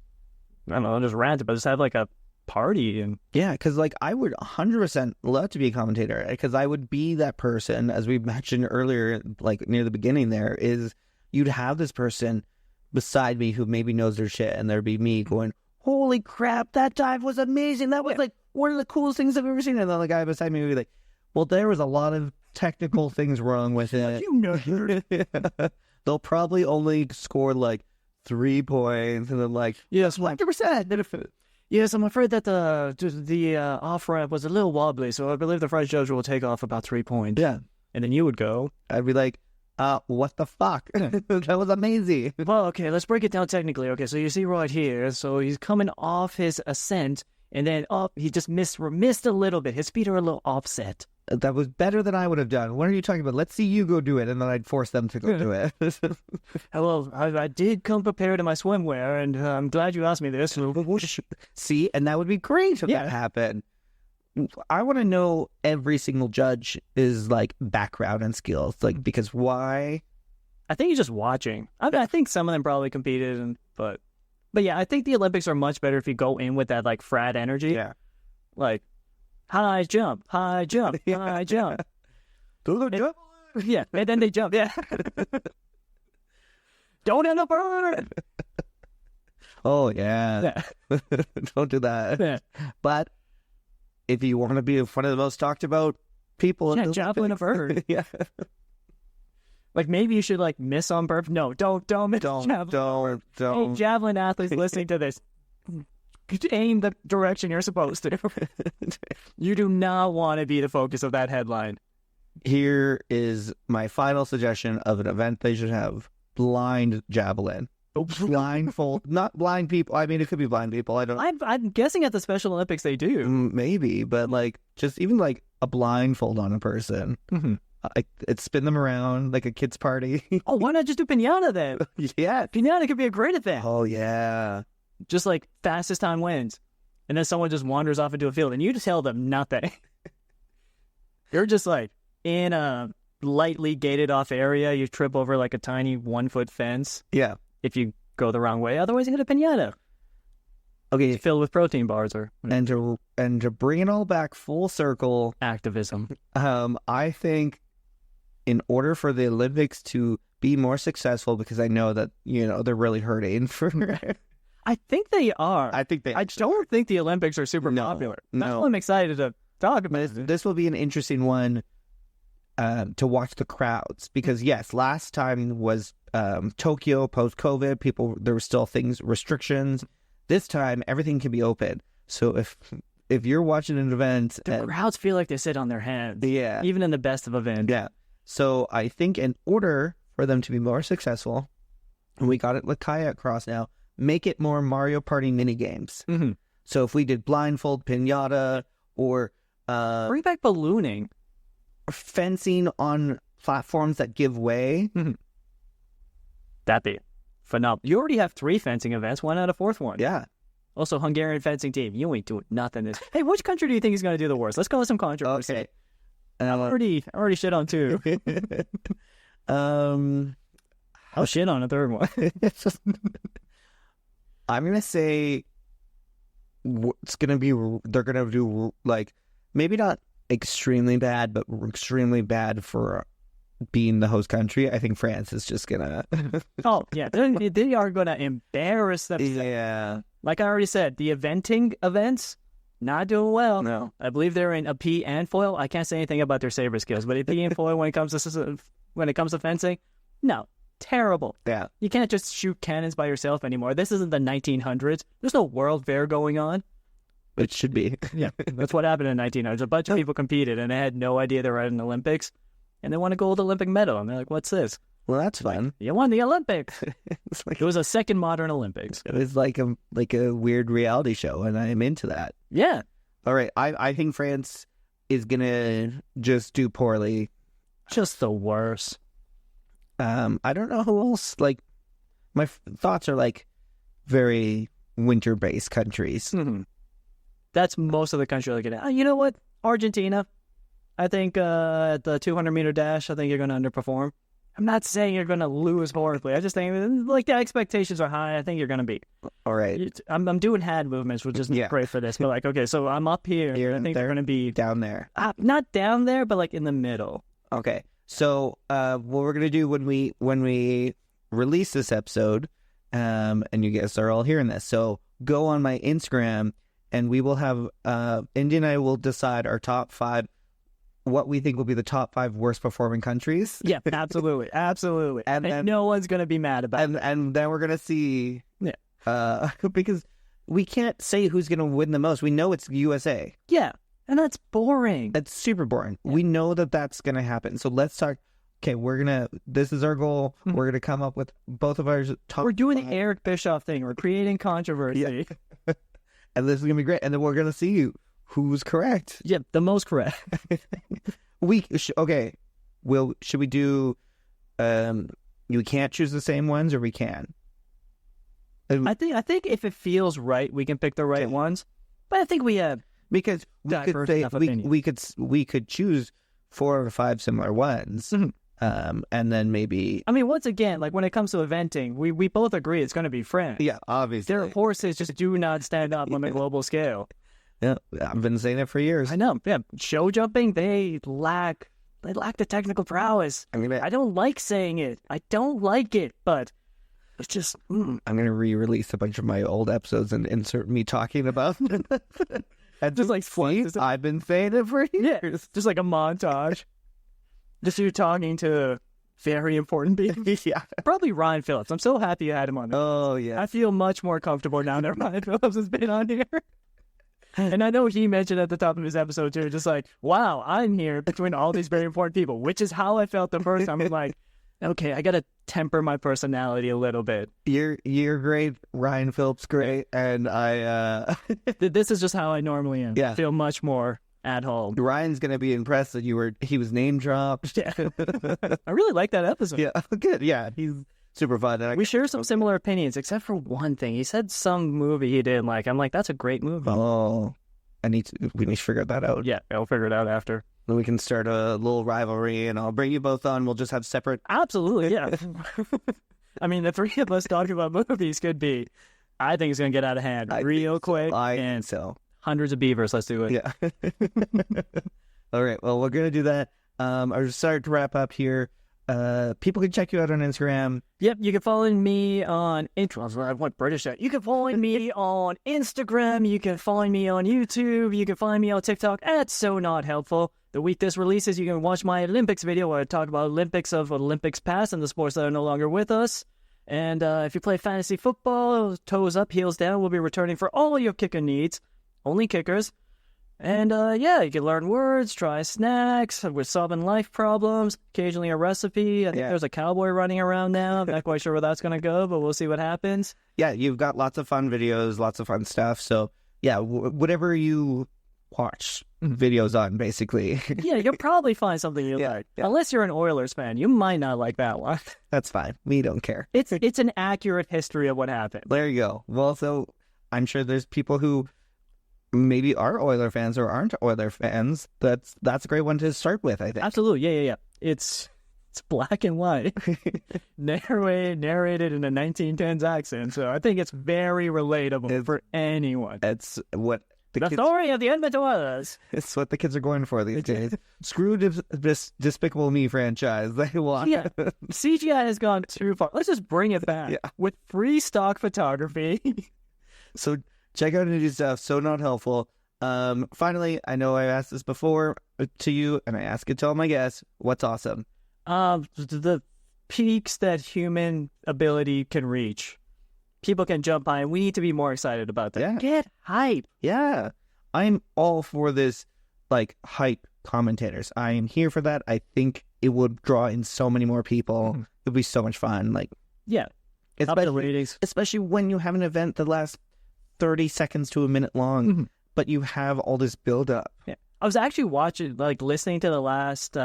I don't know, just rant about just have like a party and Yeah, because like I would 100% love to be a commentator because I would be that person, as we mentioned earlier, like near the beginning there, is you'd have this person beside me who maybe knows their shit and there'd be me going, holy crap, that dive was amazing. That was like one of the coolest things I've ever seen. And then the guy beside me would be like, well, there was a lot of technical things wrong with it. you know. They'll probably only score like 3 points and then like, Yes, 100%. yes, I'm afraid that the off ramp was a little wobbly, so I believe the front judge will take off about 3 points. Yeah. And then you would go, I'd be like, what the fuck? That was amazing. well, okay, let's break it down technically. Okay, so you see right here, so he's coming off his ascent, and then he just missed a little bit. His feet are a little offset. That was better than I would have done. What are you talking about? Let's see you go do it, and then I'd force them to go do it. Well, I did come prepared in my swimwear, and I'm glad you asked me this. See, and that would be great if that happened. I want to know every single judge is like background and skills, like because why? I think he's just watching. I think some of them probably competed, but yeah, I think the Olympics are much better if you go in with that like frat energy. Yeah, Like high jump, high jump, high jump. Yeah, and then they jump. Yeah. Don't end up hurt. Oh yeah. Don't do that. Yeah. But if you want to be one of the most talked about people, Yeah, javelin of bird. yeah, Like maybe you should like miss on purpose. No, don't miss javelin. don't. Hey, javelin athletes listening to this, aim the direction you're supposed to. You do not want to be the focus of that headline. Here is my final suggestion of an event they should have: blind javelin. Blindfold, not blind people. I mean, it could be blind people. I don't. I'm guessing at the Special Olympics they do. Maybe, but like just even like a blindfold on a person. Mm-hmm. It spin them around like a kid's party. Oh, why not just do pinata then? Yeah. Pinata could be a great event. Oh yeah. Just like fastest time wins. And then someone just wanders off into a field and you just tell them nothing. You're just like in a lightly gated off area. You trip over like a tiny 1-foot fence Yeah. if you go the wrong way. Otherwise, you get a pinata. Okay. It's filled with protein bars or And to bring it all back full circle, activism. I think in order for the Olympics to be more successful, because I know that they're really hurting for. I think they are. I think I don't think the Olympics are super popular. That's no. why I'm excited to talk about it. This will be an interesting one to watch the crowds, because yes, last time was Tokyo post-COVID. There were still restrictions. This time everything can be open. So if you're watching an event, The crowds feel like they sit on their hands. Yeah. Even in the best of events. Yeah. So I think in order for them to be more successful, and we got it with kayak cross now, make it more Mario Party mini games. Mm-hmm. So if we did blindfold, pinata, or Bring back ballooning. fencing on platforms that give way. That'd be phenomenal. You already have 3 fencing events. Why not a 4th one? Yeah. Also, Hungarian fencing team. You ain't doing nothing. Hey, which country do you think is going to do the worst? Let's go with some controversy. Okay. I already shit on 2. I'll shit on a 3rd one. I'm gonna say it's gonna be. They're gonna do like maybe not extremely bad, but extremely bad for being the host country, I think France is just gonna. Oh yeah, they are gonna embarrass themselves. Yeah. Like I already said, the events not doing well. No. I believe they're in a P and foil. I can't say anything about their saber skills, but a P and foil when it comes to fencing, no, terrible. Yeah. You can't just shoot cannons by yourself anymore. This isn't the 1900s. There's no World Fair going on. It should be. Yeah, that's what happened in 1900s. A bunch of people competed, and they had no idea they were at an Olympics, and they won a gold Olympic medal. And they're like, "What's this?" Well, that's fun. You won the Olympics. It's like, It was a second modern Olympics. it was like a weird reality show, and I'm into that. Yeah. All right, I think France is gonna just do poorly. Just the worst. I don't know who else. Like, my thoughts are like very winter-based countries. Mm-hmm. That's most of the country looking at. You know what? Argentina. I think at the 200-meter dash, I think you're going to underperform. I'm not saying you're going to lose horribly. I just think like the expectations are high. I think you're going to beat. All right, I'm doing hand movements, which isn't great for this. But like, okay, so I'm up here. I think they're going to be down there. Not down there, but like in the middle. Okay. So what we're gonna do when we release this episode, and you guys are all hearing this, so go on my Instagram and we will have Indy and I will decide our top 5, what we think will be the top 5 worst performing countries. Yeah, absolutely, absolutely. And then, no one's gonna be mad about it. And then we're gonna see, because we can't say who's gonna win the most. We know it's USA. Yeah. And that's boring. That's super boring. Yeah. We know that that's going to happen. So let's talk. Okay, this is our goal. Mm-hmm. We're going to come up with both of our top. We're doing the Eric Bischoff thing. We're creating controversy. Yeah. And this is going to be great. And then we're going to see who's correct. Yeah, the most correct. Okay. Should we do, you can't choose the same ones, or we can? I think if it feels right, we can pick the right ones. But I think we have. Because we could choose 4 or 5 similar ones, mm-hmm. And then maybe. I mean, once again, like when it comes to eventing, we both agree it's going to be France. Yeah, obviously. Their horses just do not stand up on the global scale. Yeah, I've been saying it for years. I know. Yeah, show jumping, they lack the technical prowess. I mean, I don't like saying it. I don't like it, but. It's just. I'm going to re-release a bunch of my old episodes and insert me talking about. And just like I've been saying it for years. Yeah, just like a montage. Just you talking to very important people. Yeah. Probably Ryan Phillips. I'm so happy you had him on there. Oh, yeah. I feel much more comfortable now that Ryan Phillips has been on here. And I know he mentioned at the top of his episode too, just like, wow, I'm here between all these very important people, which is how I felt the first time. I'm like, okay, I got to temper my personality a little bit. You're great. Ryan Phillips, great. And I... This is just how I normally am. Yeah. I feel much more at home. Ryan's going to be impressed that he was name dropped. Yeah. I really like that episode. Yeah, good. Yeah, he's super fun. And we share some similar opinions, except for one thing. He said some movie he didn't like. I'm like, that's a great movie. Oh, we need to figure that out. Yeah, I'll figure it out after. Then we can start a little rivalry, and I'll bring you both on. We'll just have separate... Absolutely, yeah. I mean, the three of us talking about movies could be... I think it's going to get out of hand real quick. Hundreds of beavers. Let's do it. Yeah. All right. Well, we're going to do that. I'll start to wrap up here. People can check you out on Instagram. Yep, you can follow me on I want British at. You can follow me on Instagram. You can find me on YouTube. You can find me on TikTok at So Not Helpful. The week this releases, you can watch my Olympics video where I talk about Olympics past and the sports that are no longer with us. And if you play fantasy football, toes up, heels down, we'll be returning for all your kicker needs. Only kickers. And you can learn words, try snacks, we're solving life problems, occasionally a recipe. I think there's a cowboy running around now. I'm not quite sure where that's going to go, but we'll see what happens. Yeah, you've got lots of fun videos, lots of fun stuff. So, yeah, whatever you watch videos on, basically. Yeah, you'll probably find something you like. Yeah. Unless you're an Oilers fan, you might not like that one. That's fine. We don't care. It's an accurate history of what happened. There you go. Well, so I'm sure there's people who maybe are Oiler fans or aren't Oiler fans. That's a great one to start with, I think. Absolutely. Yeah. It's black and white. narrated in a 1910s accent. So I think it's very relatable for anyone. It's what The story of the Edmonton Oilers. It's what the kids are going for these days. Screw this Despicable Me franchise. They want. Yeah, CGI has gone too far. Let's just bring it back with free stock photography. So check out Indy stuff. So Not Helpful. Finally, I know I asked this before to you, and I ask it to all my guests. What's awesome? The peaks that human ability can reach. People can jump high, and we need to be more excited about that. Yeah. Get hype. Yeah. I'm all for this, like, hype commentators. I am here for that. I think it would draw in so many more people. It would be so much fun. Like, yeah. Up the ratings. Especially when you have an event that lasts 30 seconds to a minute long, but you have all this build-up. Yeah. I was actually listening to the last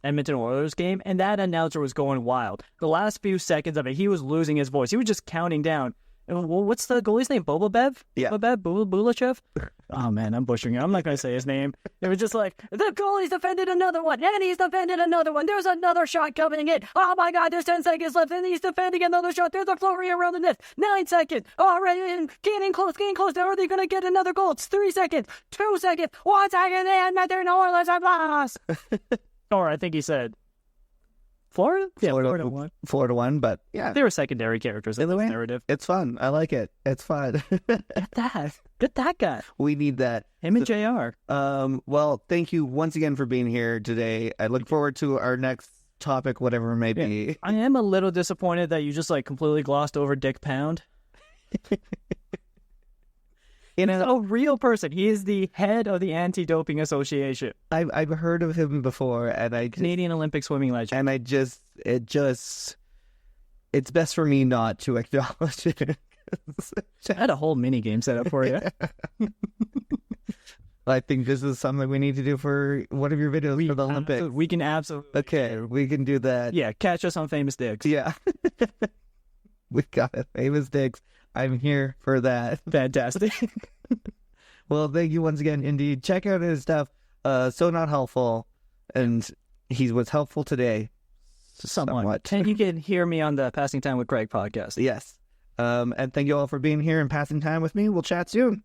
Edmonton Oilers game, and that announcer was going wild. The last few seconds of it, he was losing his voice. He was just counting down. Well, what's the goalie's name? Bobabev? Yeah. Bobabev? Bulachev? Oh, man, I'm butchering it. I'm not going to say his name. It was just like, the goalie's defended another one, and he's defended another one. There's another shot coming in. Oh, my God, there's 10 seconds left, and he's defending another shot. There's a flurry around the net. 9 seconds. All right, getting close. Now, are they going to get another goal? It's 3 seconds. 2 seconds. 1 second, and Edmonton Oilers have lost. Or I think he said Florida? Yeah, Florida won. Florida won, but yeah. They were secondary characters in the narrative. It's fun. I like it. It's fun. Get that guy. We need that. Him and JR. Well, thank you once again for being here today. I look forward to our next topic, whatever it may be. I am a little disappointed that you just completely glossed over Dick Pound. He's a real person. He is the head of the Anti-Doping Association. I've heard of him before, and Canadian Olympic swimming legend. And it's best for me not to acknowledge it. I had a whole mini game set up for you. I think this is something we need to do for one of your videos for the Olympics. We can absolutely. Okay, we can do that. Yeah, catch us on Famous Dicks. Yeah. We got it. Famous Dicks. I'm here for that. Fantastic. Well, thank you once again, Indy. Check out his stuff. So Not Helpful. And he was helpful today. Somewhat. And you can hear me on the Passing Time with Craig podcast. Yes. And thank you all for being here and passing time with me. We'll chat soon.